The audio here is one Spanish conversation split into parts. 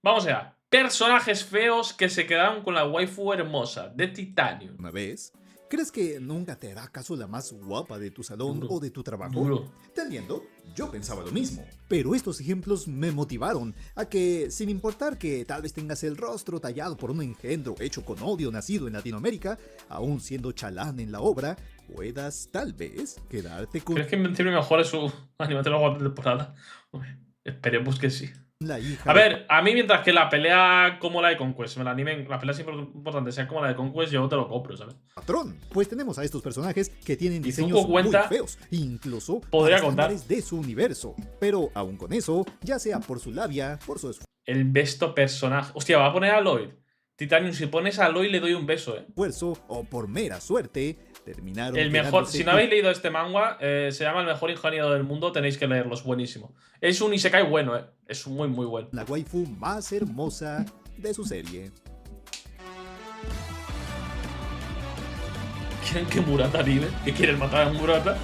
Vamos allá. Personajes feos que se quedaron con la waifu hermosa de Titanium. ¿Una vez? ¿Crees que nunca te hará caso la más guapa de tu salón Duro, o de tu trabajo? duro. Te entiendo, yo pensaba lo mismo. Pero estos ejemplos me motivaron a que, sin importar que tal vez tengas el rostro tallado por un engendro hecho con odio nacido en Latinoamérica, aún siendo chalán en la obra, puedas tal vez quedarte con ¿Crees que Invencible mejore su animación de la cuarta temporada? Hombre, esperemos que sí. la hija A de ver, a mí mientras que la pelea como la de Conquest, me la animen, la pelea es importante, sea como la de Conquest, yo te lo compro, ¿sabes? patrón. Pues tenemos a estos personajes que tienen Y diseños Zuko muy cuenta, feos, incluso para podría contar, estándares de su universo. Pero aún con eso, ya sea por su labia, por su el besto personaje. Hostia, va a poner a Lloyd. Titanium, si pones a Lloyd le doy un beso, esfuerzo o por mera suerte, terminaron El mejor, quedándose si no habéis leído este manga, se llama El mejor ingeniero del mundo, tenéis que leerlo, es buenísimo. Es un isekai bueno, es muy, muy bueno. la waifu más hermosa de su serie. ¿Quieren que Murata vive? ¿Que quieren matar a Murata?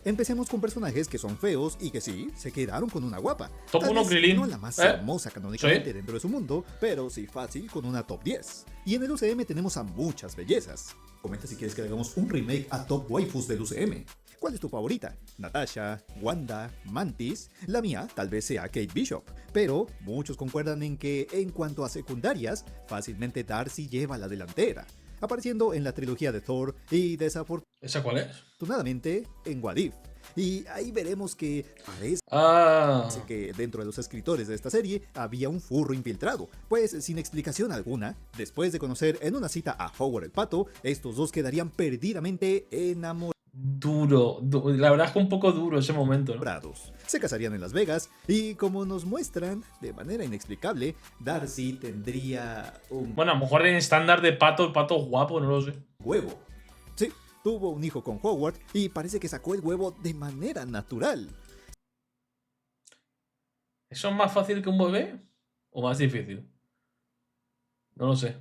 Empecemos con personajes que son feos y que sí, se quedaron con una guapa. Top Tal 1 vez Krilin. no la más hermosa ¿Sí? canónicamente dentro de su mundo, pero sí fácil con una top 10. Y en el UCM tenemos a muchas bellezas. Comenta si quieres que le hagamos un remake a top waifus del UCM. ¿Cuál es tu favorita? Natasha, Wanda, Mantis. La mía tal vez sea Kate Bishop, pero muchos concuerdan en que en cuanto a secundarias, fácilmente Darcy lleva la delantera, apareciendo en la trilogía de Thor y ¿Esa cuál es? desafortunadamente en What If. Y ahí veremos que parece Ah. que dentro de los escritores de esta serie había un furro infiltrado, pues sin explicación alguna, después de conocer en una cita a Howard el Pato, estos dos quedarían perdidamente enamorados. Duro, la verdad es que un poco duro ese momento, ¿no? Se casarían en Las Vegas y como nos muestran de manera inexplicable, Darcy tendría un Bueno, a lo mejor en estándar de pato, el pato es guapo, no lo sé. huevo. Sí, tuvo un hijo con Howard y parece que sacó el huevo de manera natural. ¿Eso es más fácil que un bebé? ¿O más difícil? No lo sé.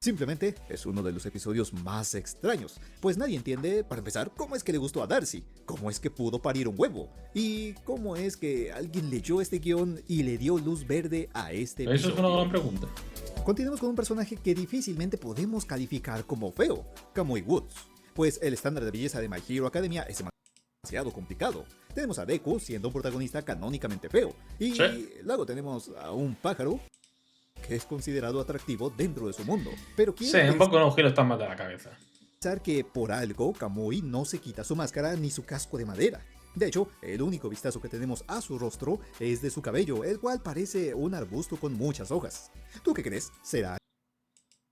Simplemente es uno de los episodios más extraños, pues nadie entiende, para empezar, cómo es que le gustó a Darcy, cómo es que pudo parir un huevo, y cómo es que alguien leyó este guión y le dio luz verde a este Eso es una gran episodio. pregunta. Continuemos con un personaje que difícilmente podemos calificar como feo, Kamui Woods, pues el estándar de belleza de My Hero Academia es demasiado complicado. Tenemos a Deku siendo un protagonista canónicamente feo, y ¿Sí? luego tenemos a un pájaro que es considerado atractivo dentro de su mundo. Pero ¿quién Sí, un poco no giro está más de la cabeza. pensar que por algo Kamui no se quita su máscara ni su casco de madera? De hecho, el único vistazo que tenemos a su rostro es de su cabello, el cual parece un arbusto con muchas hojas. ¿Tú qué crees? ¿Será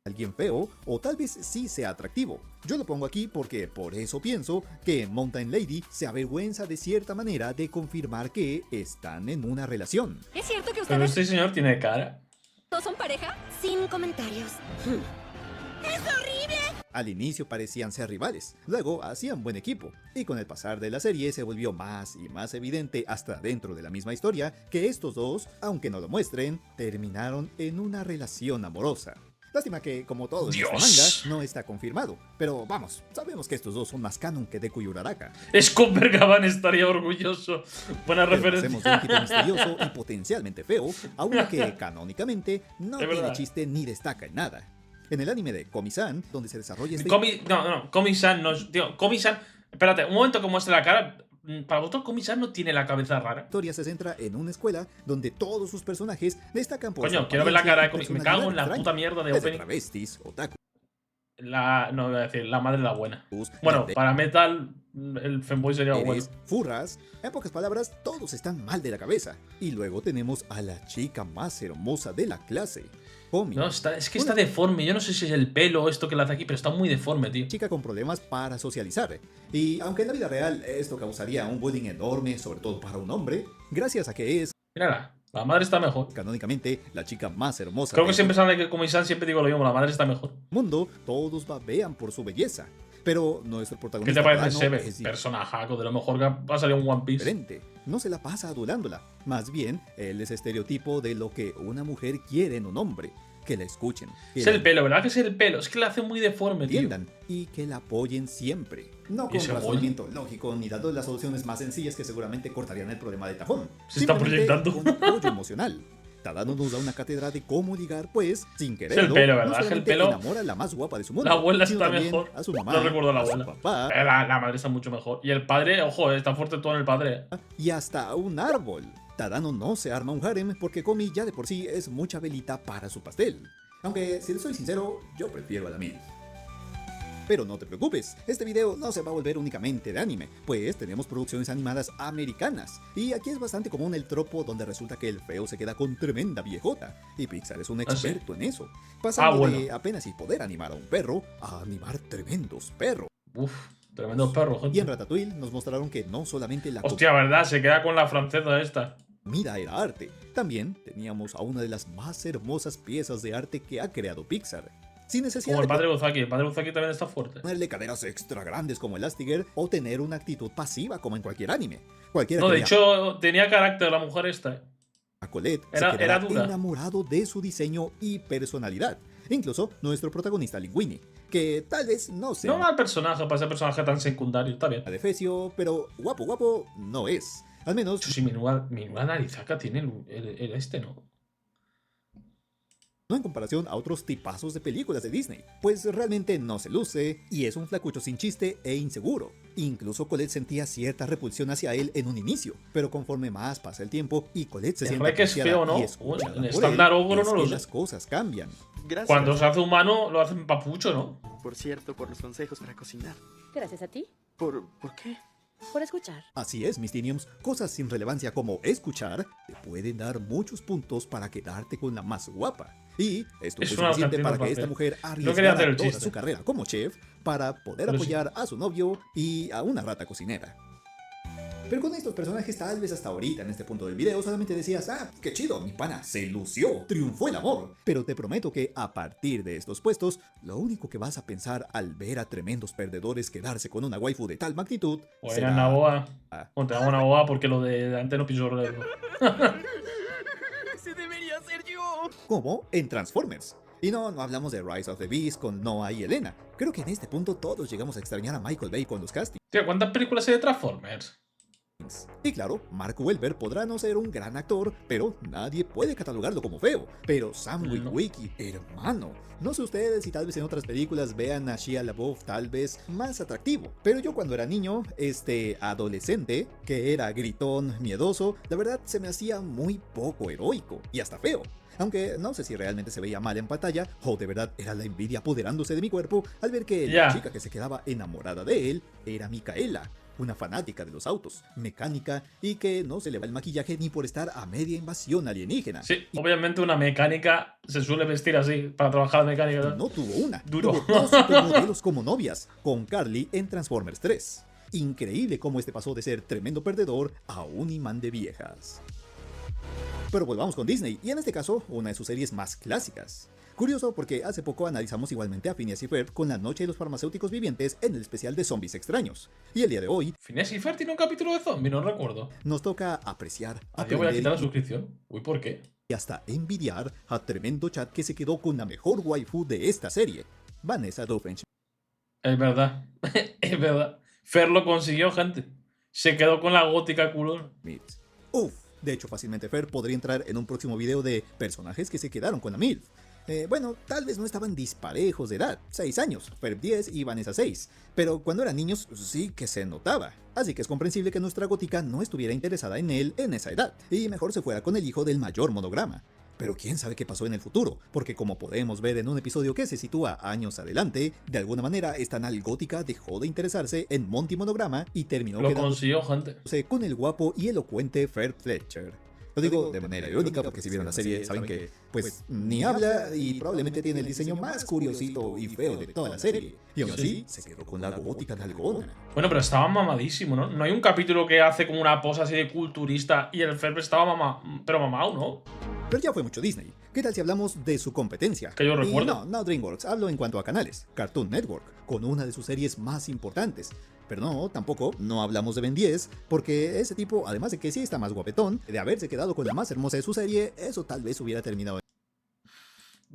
alguien feo o tal vez sí sea atractivo? Yo lo pongo aquí porque por eso pienso que Mountain Lady se avergüenza de cierta manera de confirmar que están en una relación. ¿Es cierto que Pero ustedes este señor tiene cara. dos son pareja? Sin comentarios. Al inicio parecían ser rivales, luego hacían buen equipo, y con el pasar de la serie se volvió más y más evidente hasta dentro de la misma historia que estos dos, aunque no lo muestren, terminaron en una relación amorosa. Lástima que, como todo en este manga, Dios. no está confirmado, pero vamos, sabemos que estos dos son más canon que Deku y Uraraka. Scott Gavan estaría orgulloso. Buena Pero hacemos de un tipo referencia. misterioso y potencialmente feo a uno que canónicamente no Es tiene verdad. chiste ni destaca en nada. En el anime de Komi-san, donde se desarrolla este No, Komi-san no es. Tío, Komi-san. Espérate, un momento que muestre la cara. Para vosotros, Komi-san no tiene la cabeza rara. historia se centra en una escuela donde todos sus personajes destacan por Coño, su quiero ver la cara de apariencia y Komi. Me cago en la personalidad puta mierda de extraña, opening. desde travestis, otakus, No voy a decir, la madre de la buena. Bueno, para Metal, el fanboy sería bueno. yanderes, furras. En pocas palabras, todos están mal de la cabeza. Y luego tenemos a la chica más hermosa de la clase, Komi. No, es que está deforme. Yo no sé si es el pelo o esto que le hace aquí, pero está muy deforme, tío. Chica con problemas para socializar. Y aunque en la vida real esto causaría un bullying enorme, sobre todo para un hombre, gracias a que es Mírala, la madre está mejor. canónicamente la chica más hermosa Creo que del siempre sale que Komi-san siempre digo lo mismo, la madre está mejor. mundo, todos babean por su belleza. Pero nuestro ¿Qué protagonista te parece plano Seven? es Personajaco, de lo mejor que va a salir un One Piece. diferente. No se la pasa adulándola. Más bien, él es estereotipo de lo que una mujer quiere en un hombre. que la escuchen, que Es la el pelo, ¿verdad que es el pelo? Es que la hace muy deforme, tío. entiendan y que la apoyen siempre. No ¿Y con ese razonamiento lógico ni dando las soluciones más sencillas que seguramente cortarían el problema de tajón. Se está Simplemente proyectando. con apoyo emocional. Tadano nos da una cátedra de cómo ligar, pues, sin querer. Es el pelo, ¿verdad? No Es que el solamente pelo- enamora a la más guapa de su mundo. La abuela sino está también mejor. a su mamá, No recuerdo a la su abuela. papá La madre está mucho mejor. Y el padre, ojo, está fuerte todo en el padre. y hasta un árbol. Tadano no se arma un harem porque Komi ya de por sí es mucha velita para su pastel. Aunque, si le soy sincero, yo prefiero a la Mil. Pero no te preocupes, este video no se va a volver únicamente de anime, pues tenemos producciones animadas americanas, y aquí es bastante común el tropo donde resulta que el feo se queda con tremenda viejota, y Pixar es un ¿Ah, sí? experto en eso, pasando bueno. de apenas si poder animar a un perro a animar tremendos perros. Uf, tremendos perros, Y en gente. Ratatouille nos mostraron que no solamente la Hostia, ¿verdad? Se queda con la francesa esta. comida era arte, también teníamos a una de las más hermosas piezas de arte que ha creado Pixar, sin necesidad Como el de padre Uzaki. El padre Uzaki también está fuerte. ponerle caderas extra grandes como Elastigirl o tener una actitud pasiva como en cualquier anime. Cualquiera No, que de vea hecho, tenía carácter la mujer esta. a Colette era- se quedará era dura. enamorado de su diseño y personalidad. Incluso nuestro protagonista Linguini, que tal vez no sea No mal personaje para ese personaje tan secundario. Está bien. adefesio, pero guapo no es. Al menos Sí, menuda narizaca tiene el este, ¿no? no en comparación a otros tipazos de películas de Disney, pues realmente no se luce y es un flacucho sin chiste e inseguro. Incluso Colette sentía cierta repulsión hacia él en un inicio, pero conforme más pasa el tiempo y Colette se El siente rey que es apreciada feo, ¿no? y escuchada En por estándar él, ogro es no lo que sé. las cosas cambian. Gracias. Cuando se hace humano, lo hacen papucho, ¿no? Por cierto, por los consejos para cocinar. Gracias a ti ¿Por qué? por escuchar. Así es, mis Tiniums, cosas sin relevancia como escuchar te pueden dar muchos puntos para quedarte con la más guapa. Y esto Es fue una suficiente argentina para que papel. esta mujer No quería arriesgara hacer el toda chiste. su carrera como chef para poder Pero sí. apoyar a su novio y a una rata cocinera. Pero con estos personajes tal vez hasta ahorita en este punto del video solamente decías, ah, qué chido, mi pana, se lució, triunfó el amor. Pero te prometo que a partir de estos puestos, lo único que vas a pensar al ver a tremendos perdedores quedarse con una waifu de tal magnitud O era será... Naboa. Ah. Bueno, te hago una boa porque lo de antes no piso leerlo. ¡Ese debería ser yo! como en Transformers. Y no hablamos de Rise of the Beast con Noah y Elena. Creo que en este punto todos llegamos a extrañar a Michael Bay con los castings. Tío, ¿cuántas películas hay de Transformers? Y claro, Mark Wahlberg podrá no ser un gran actor, pero nadie puede catalogarlo como feo. Pero Sam No. Witwicky, hermano. No sé ustedes si tal vez en otras películas vean a Shia LaBeouf tal vez más atractivo. Pero yo cuando era niño, adolescente, que era gritón, miedoso, la verdad se me hacía muy poco heroico y hasta feo. Aunque no sé si realmente se veía mal en pantalla o de verdad era la envidia apoderándose de mi cuerpo al ver que Ya. la chica que se quedaba enamorada de él era Micaela, una fanática de los autos, mecánica y que no se le va el maquillaje ni por estar a media invasión alienígena. Sí, obviamente una mecánica se suele vestir así para trabajar mecánica. ¿no? No tuvo una, Duro. tuvo dos supermodelos como novias, con Carly en Transformers 3. Increíble cómo este pasó de ser tremendo perdedor a un imán de viejas. Pero volvamos con Disney, y en este caso, una de sus series más clásicas. Curioso porque hace poco analizamos igualmente a Phineas y Ferb con La Noche de los Farmacéuticos Vivientes en el especial de Zombies Extraños. Y el día de hoy Phineas y Ferb tiene un capítulo de zombie, no recuerdo. nos toca apreciar, Adiós, voy a quitar la aprender suscripción. Uy, ¿por qué? y hasta envidiar a tremendo chat que se quedó con la mejor waifu de esta serie, Vanessa Doffenshmirtz. Es verdad. Es verdad. Fer lo consiguió, gente. Se quedó con la gótica culón. Uf, de hecho fácilmente Fer podría entrar en un próximo video de personajes que se quedaron con la MILF. Bueno, tal vez no estaban disparejos de edad, 6 años, Ferb 10 y Vanessa 6, pero cuando eran niños sí que se notaba, así que es comprensible que nuestra gótica no estuviera interesada en él en esa edad, y mejor se fuera con el hijo del mayor monograma. Pero quién sabe qué pasó en el futuro, porque como podemos ver en un episodio que se sitúa años adelante, de alguna manera esta gótica dejó de interesarse en Monty Monograma y terminó Lo quedándose consiguió, gente. con el guapo y elocuente Ferb Fletcher. Lo digo de manera irónica porque si vieron la serie saben que, pues, ni habla y probablemente tiene el diseño más curiosito y feo de toda la serie. Y aún así, se quedó con la gótica nalgona. Bueno, pero estaba mamadísimo, ¿no? No hay un capítulo que hace como una pose así de culturista y el Ferb estaba pero mamado, ¿no? Pero ya fue mucho Disney. ¿Qué tal si hablamos de su competencia? Que yo Y recuerdo. no DreamWorks, hablo en cuanto a canales. Cartoon Network, con una de sus series más importantes. Pero no, tampoco, no hablamos de Ben 10, porque ese tipo, además de que sí está más guapetón, de haberse quedado con la más hermosa de su serie, eso tal vez hubiera terminado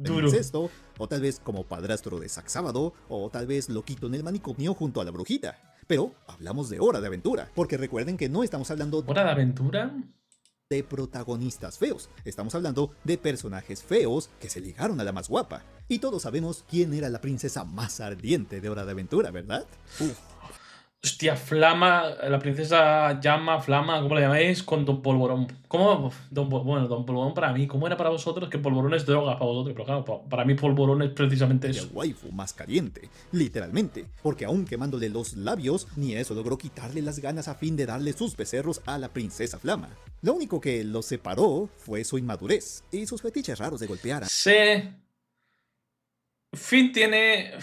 en Duro. incesto, o tal vez como padrastro de Zack Sábado, o tal vez loquito en el manicomio junto a la brujita. Pero hablamos de Hora de Aventura, porque recuerden que no estamos hablando ¿Hora de aventura? de protagonistas feos, estamos hablando de personajes feos que se ligaron a la más guapa. Y todos sabemos quién era la princesa más ardiente de Hora de Aventura, ¿verdad? Uf, Hostia, Flama, la princesa Llama, Flama, ¿cómo le llamáis? Con Don Polvorón. ¿Cómo? Bueno, Don Polvorón para mí. ¿Cómo era para vosotros? Que Polvorón es droga para vosotros. Pero claro, para mí Polvorón es precisamente la eso. waifu más caliente, literalmente, porque aún quemándole los labios, ni eso logró quitarle las ganas a fin de darle sus becerros a la princesa Flama. Lo único que los separó fue su inmadurez y sus fetiches raros de golpear a Sí. Finn tiene...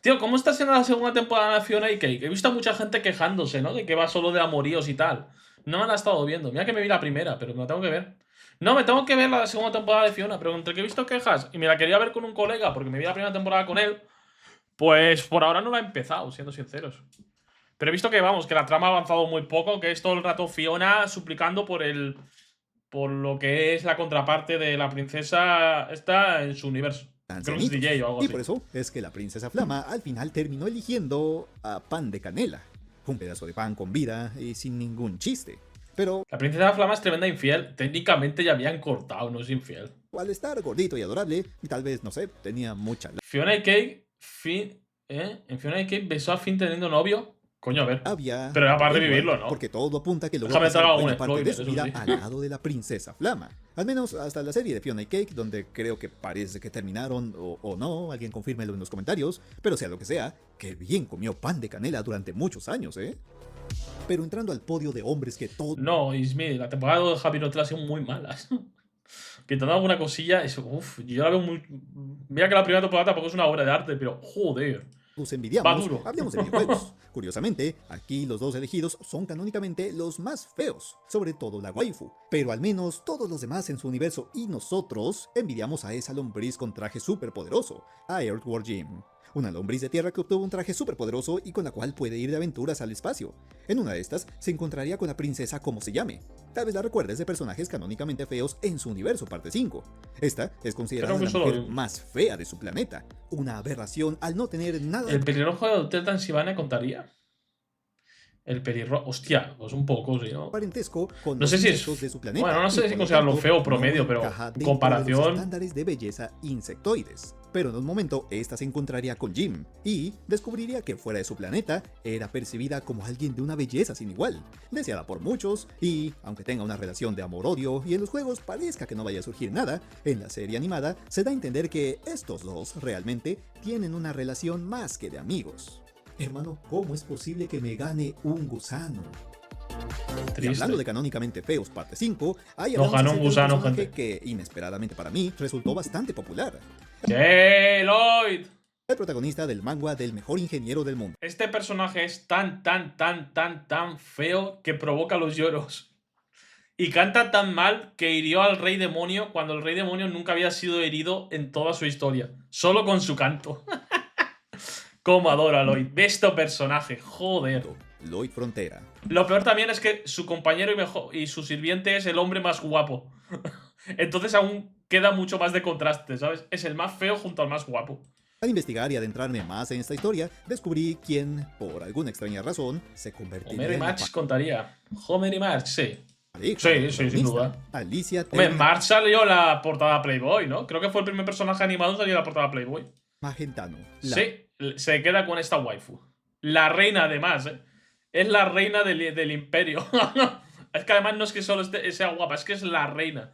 Tío, ¿cómo está siendo la segunda temporada de Fiona y Cake? He visto a mucha gente quejándose, ¿no? De que va solo de amoríos y tal. No me la he estado viendo. Mira que me vi la primera, pero me la tengo que ver. No, me tengo que ver la segunda temporada de Fiona, pero entre que he visto quejas y me la quería ver con un colega porque me vi la primera temporada con él, pues por ahora no la he empezado, siendo sinceros. Pero he visto que, vamos, que la trama ha avanzado muy poco, que es todo el rato Fiona suplicando por lo que es la contraparte de la princesa esta en su universo. Creo que es ancianitos. DJ o algo Y así. por eso es que la princesa Flama al final terminó eligiendo a Pan de Canela, un pedazo de pan con vida y sin ningún chiste. Pero La princesa Flama es tremenda infiel. Técnicamente ya habían cortado, no es infiel. al estar gordito y adorable, y tal vez, no sé, tenía mucha Fiona y Cake, Finn, En Fiona y Cake besó a Finn teniendo novio. Coño, a ver. labia. Pero era parte de igual, vivirlo, ¿no? Porque todo apunta que logró Déjame pasar tragar buena un parte de su spoiler, vida eso sí. al lado de la princesa Flama. Al menos hasta la serie de Fiona y Cake, donde creo que parece que terminaron o no, alguien confírmelo en los comentarios, pero sea lo que sea, que bien comió pan de canela durante muchos años, ¿eh? Pero entrando al podio de hombres que todo No, Ismi, la temporada de Javier Hotel ha sido muy malas. Quitando alguna cosilla, eso, uff, yo la veo muy. Mira que la primera temporada tampoco es una obra de arte, pero joder. nos Va envidiamos, duro. hablemos de videojuegos. Curiosamente, aquí los dos elegidos son canónicamente los más feos, sobre todo la waifu, pero al menos todos los demás en su universo y nosotros envidiamos a esa lombriz con traje superpoderoso, a Earthworm Jim. Una lombriz de tierra que obtuvo un traje superpoderoso y con la cual puede ir de aventuras al espacio. En una de estas se encontraría con la princesa como se llame. Tal vez la recuerdes de personajes canónicamente feos en su universo parte 5. Esta es considerada Creo que la solo mujer vi. más fea de su planeta, una aberración al no tener nada ¿El pelirrojo de Hotel Transilvania contaría? El pelirrojo. Hostia, pues un poco, sí, ¿no? parentesco con No los sé si es. insectos de su planeta. Bueno, no y sé si por lo considerarlo tanto, feo o no promedio, pero encaja en dentro de los comparación. estándares de belleza insectoides. Pero en un momento esta se encontraría con Jim y descubriría que fuera de su planeta era percibida como alguien de una belleza sin igual, deseada por muchos y, aunque tenga una relación de amor-odio y en los juegos parezca que no vaya a surgir nada, en la serie animada se da a entender que estos dos realmente tienen una relación más que de amigos. Hermano, ¿cómo es posible que me gane un gusano? Y hablando Triste. de canónicamente feos parte 5, hay Nos ganó un un gusano, personaje gente. que, inesperadamente para mí, resultó bastante popular. ¡Sí, Lloyd! El protagonista del manga del mejor ingeniero del mundo. Este personaje es tan feo que provoca los lloros. Y canta tan mal que hirió al rey demonio cuando el rey demonio nunca había sido herido en toda su historia. Solo con su canto. Como adoro a Lloyd. Besto personaje, joder. Lloyd Frontera. Lo peor también es que su compañero y su sirviente es el hombre más guapo. Entonces aún queda mucho más de contraste, ¿sabes? Es el más feo junto al más guapo. Al investigar y adentrarme más en esta historia, descubrí quién, por alguna extraña razón, se convertiría Homer y en la Marge contaría. Homer y Marge, sí. pareja Sí, del sí, sin duda. protagonista, Alicia Hombre, Taylor Marge salió en la portada Playboy, ¿no? Creo que fue el primer personaje animado en salir en la portada Playboy. Magentano. La Sí, se queda con esta waifu. La reina, además, ¿eh? Es la reina del imperio. Es que además no es que solo sea guapa, es que es la reina.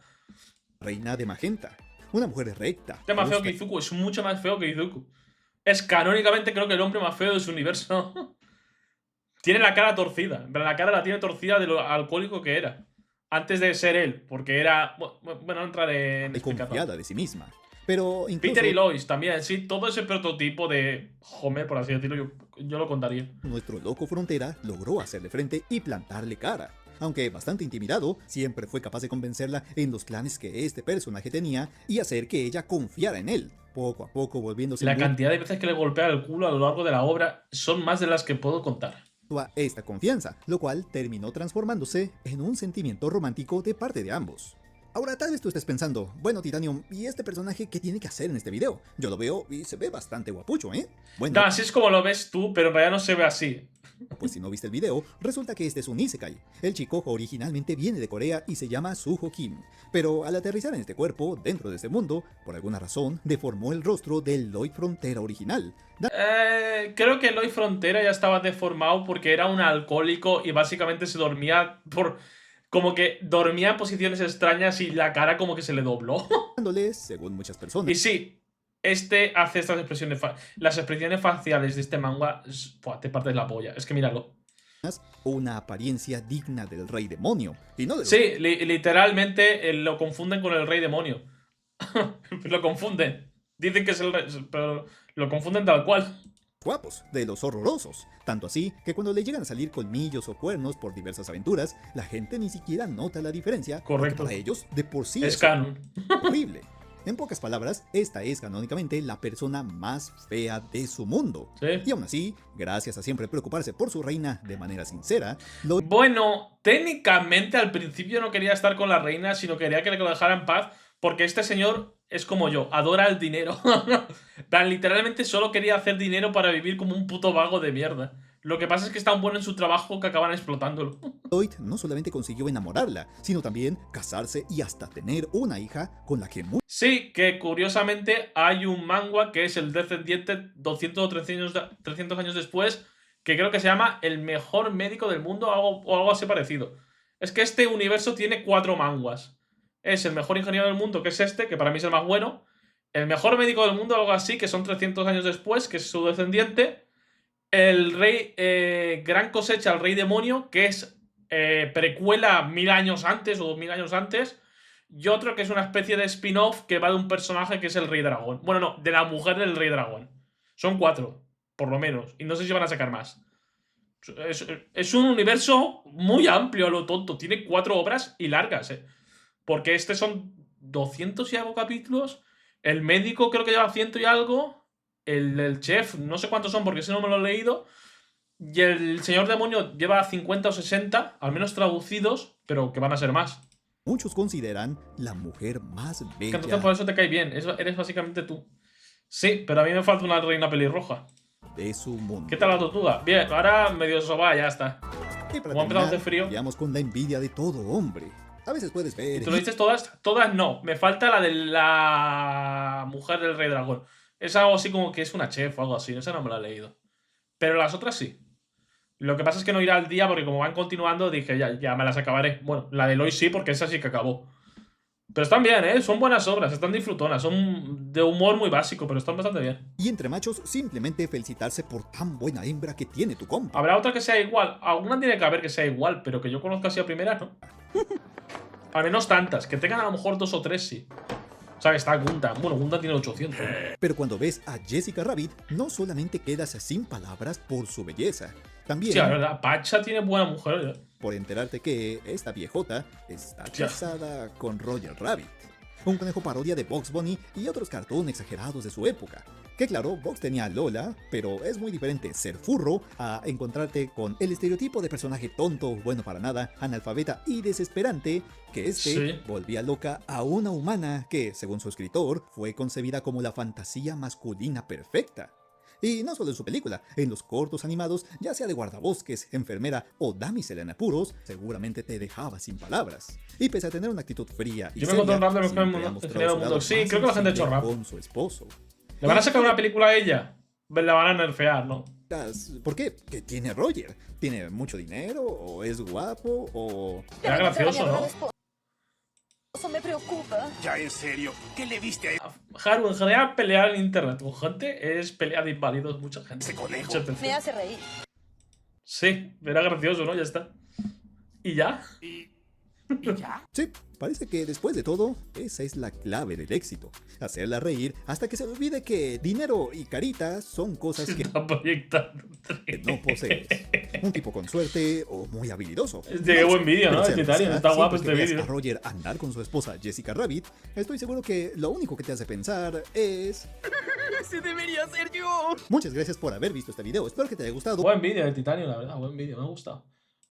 reina de Magenta. Una mujer recta. Es más feo justa que Izuku, es mucho más feo que Izuku. Es canónicamente creo que el hombre más feo de su universo. Tiene la cara torcida. Pero la cara la tiene torcida de lo alcohólico que era. Antes de ser él, porque era. Bueno, no entraré en y explicar. confiada de sí misma. Pero incluso Peter y Lois también, sí, todo ese prototipo de Homer, por así decirlo, yo lo contaría. nuestro loco Frontera logró hacerle frente y plantarle cara. Aunque bastante intimidado, siempre fue capaz de convencerla en los planes que este personaje tenía y hacer que ella confiara en él, poco a poco volviéndose La muy cantidad de veces que le golpea el culo a lo largo de la obra son más de las que puedo contar. a esta confianza, lo cual terminó transformándose en un sentimiento romántico de parte de ambos. Ahora tal vez tú estés pensando, bueno Titanium, ¿y este personaje qué tiene que hacer en este video? Yo lo veo y se ve bastante guapucho, ¿eh? Bueno, Así es como lo ves tú, pero en realidad no se ve así. pues si no viste el video, resulta que este es un isekai. El chico originalmente viene de Corea y se llama Suho Kim, pero al aterrizar en este cuerpo, dentro de este mundo, por alguna razón, deformó el rostro del Lloyd Frontera original. Creo que Eloy Frontera ya estaba deformado porque era un alcohólico y básicamente se dormía por... Como que dormía en posiciones extrañas y la cara como que se le dobló. Dándole, según muchas personas, Y sí, este hace estas expresiones... Las expresiones faciales de este manga... Buah, te partes la polla. Es que míralo. una apariencia digna del rey demonio, y no de los Sí, literalmente lo confunden con el rey demonio. Lo confunden. Dicen que es el rey, pero lo confunden tal cual. guapos, de los horrorosos. Tanto así que cuando le llegan a salir colmillos o cuernos por diversas aventuras, la gente ni siquiera nota la diferencia, porque Correcto. para ellos de por sí Es canon. horrible. En pocas palabras, esta es canónicamente la persona más fea de su mundo. Sí. Y aún así, gracias a siempre preocuparse por su reina de manera sincera, lo Bueno, técnicamente al principio no quería estar con la reina, sino quería que le dejara en paz, porque este señor es como yo, adora el dinero. Tan literalmente solo quería hacer dinero para vivir como un puto vago de mierda. Lo que pasa es que es tan bueno en su trabajo que acaban explotándolo. Lloyd no solamente consiguió enamorarla, sino también casarse y hasta tener una hija con la que Sí, que curiosamente hay un manga que es el descendiente 200 o 300 años después, que creo que se llama El mejor médico del mundo o algo así parecido. Es que este universo tiene 4 manguas. Es el mejor ingeniero del mundo, que es este, que para mí es el más bueno. El mejor médico del mundo, algo así, que son 300 años después, que es su descendiente. El rey Gran Cosecha, el rey demonio, que es precuela 1000 años antes o 2000 años antes. Y otro que es una especie de spin-off que va de un personaje que es el rey dragón. Bueno, no, de la mujer del rey dragón. Son 4, por lo menos. Y no sé si van a sacar más. Es un universo muy amplio a lo tonto. Tiene 4 obras y largas, porque este son 200 y algo capítulos. El médico creo que lleva 100 y algo. El chef, no sé cuántos son porque si no me lo he leído. Y el señor demonio lleva 50 o 60, al menos traducidos, pero que van a ser más. muchos consideran la mujer más Que entonces por bella eso te cae bien. Eres básicamente tú. Sí, pero a mí me falta una reina pelirroja. de su mundo. ¿Qué tal la tortuga? Bien, ahora medio soba, ya está. Y para Como ha empezado a hacer terminar, frío. vayamos con la envidia de todo hombre. A veces puedes ver... ¿Tú lo dices todas? Todas no. Me falta la de la mujer del rey dragón. Es algo así como que es una chef o algo así. Esa no me la he leído. Pero las otras sí. Lo que pasa es que no irá al día porque como van continuando dije ya me las acabaré. Bueno, la de Lois sí porque esa sí que acabó. Pero están bien, ¿eh? Son buenas obras, están disfrutonas. Son de humor muy básico, pero están bastante bien. Y entre machos, simplemente felicitarse por tan buena hembra que tiene tu compa. Habrá otra que sea igual. Alguna tiene que haber que sea igual, pero que yo conozca así a primeras, ¿no? Al menos tantas. Que tengan a lo mejor 2 o 3, sí. O sea, que está Gundam. Bueno, Gundam tiene 800. ¿no? Pero cuando ves a Jessica Rabbit, no solamente quedas sin palabras por su belleza, también Sí, la verdad. Pacha tiene buena mujer, ¿eh? por enterarte que esta viejota está Ya. casada con Roger Rabbit, un conejo parodia de Bugs Bunny y otros cartoons exagerados de su época. Que claro, Bugs tenía a Lola, pero es muy diferente ser furro a encontrarte con el estereotipo de personaje tonto, bueno para nada, analfabeta y desesperante, que Sí. volvía loca a una humana que, según su escritor, fue concebida como la fantasía masculina perfecta. Y no solo en su película, en los cortos animados, ya sea de guardabosques, enfermera o damisela en apuros, seguramente te dejaba sin palabras. Y pese a tener una actitud fría y Yo me encontré un rap de siempre Mejor ha Mundo- mostrado Ingeniero su del lado Mundo. Sí, más creo que la gente ha hecho sensible rap. con su esposo. ¿Le van a sacar una película a ella? La van a nerfear, ¿no? ¿Por qué? ¿Qué tiene Roger? ¿Tiene mucho dinero? ¿O es guapo? ¿O...? Era gracioso, ¿no? Eso me preocupa. Ya en serio, ¿qué le viste a Haru, en general, pelear en internet con gente es pelea de inválidos, mucha gente. ese conejo? Muchas veces. Me hace reír. Sí, era gracioso, ¿no? Ya está. ¿Y ya? ¿Y ya? Sí, parece que después de todo, esa es la clave del éxito. Hacerla reír hasta que se olvide que dinero y carita son cosas que Está proyectando. no posees. Un tipo con suerte o muy habilidoso. Qué buen vídeo, ¿no? Pero sea El lo que Titanium, sea, está guapo siempre que este veas vídeo. a Roger andar con su esposa Jessica Rabbit, estoy seguro que lo único que te hace pensar es... ¡Ese debería ser yo! Muchas gracias por haber visto este video, espero que te haya gustado. Buen vídeo el Titanium, la verdad, buen vídeo, me ha gustado.